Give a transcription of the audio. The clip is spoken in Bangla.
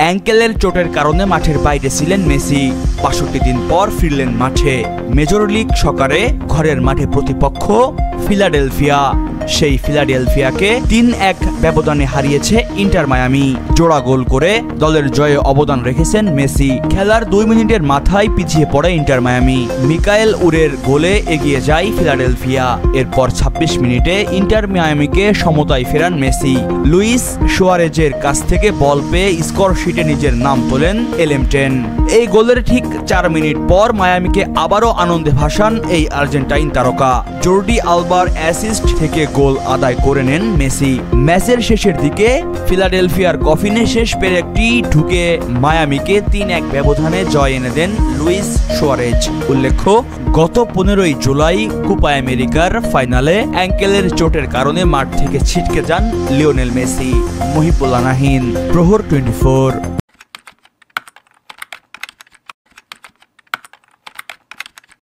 অ্যাঙ্কেলের চোটের কারণে মাঠের বাইরে ছিলেন মেসি। ৬২ দিন পর ফিরলেন মাঠে। মেজর লিগ সকারে ঘরের মাঠে প্রতিপক্ষ ফিলাডেলফিয়া। সেই ফিলাডেলফিয়াকে ৩-১ ব্যবধানে হারিয়েছে ইন্টার মায়ামি। জোড়া গোল করে দলের জয়ে অবদান রেখেছেন মেসি। খেলার ২ মিনিটের মাথায় পিছিয়ে পড়ে ইন্টার মায়ামি। মিকায়েল উরের গোলে এগিয়ে যায় ফিলাডেলফিয়া। এরপর ২৬ মিনিটে ইন্টার মায়ামিকে সমতায় ফেরান মেসি। লুইস সুয়ারেজের কাছ থেকে বল পেয়ে স্কোর শিটে নিজের নাম তোলেন এলেমটেন। এই গোলের ঠিক ৪ মিনিট পর মায়ামিকে আবারও আনন্দে ভাসান এই আর্জেন্টাইন তারকা। জর্ডি আলবার অ্যাসিস্ট থেকে গোল আদায় করে নেন মেসি। ম্যাচের শেষের দিকে ফিলাডেলফিয়ার কফিনে শেষ পেরেকটি ঢুকে মায়ামিকে ৩-১ ব্যবধানে জয় এনে দেন লুইস সুয়ারেজ। উল্লেখ্য, গত ১৫ই জুলাই কোপা আমেরিকার ফাইনালে অ্যাঙ্কেলের চোটের কারণে মাঠ থেকে ছিটকে যান লিওনেল মেসি। মহিবুল্লাহ নাহিন, প্রহর 24।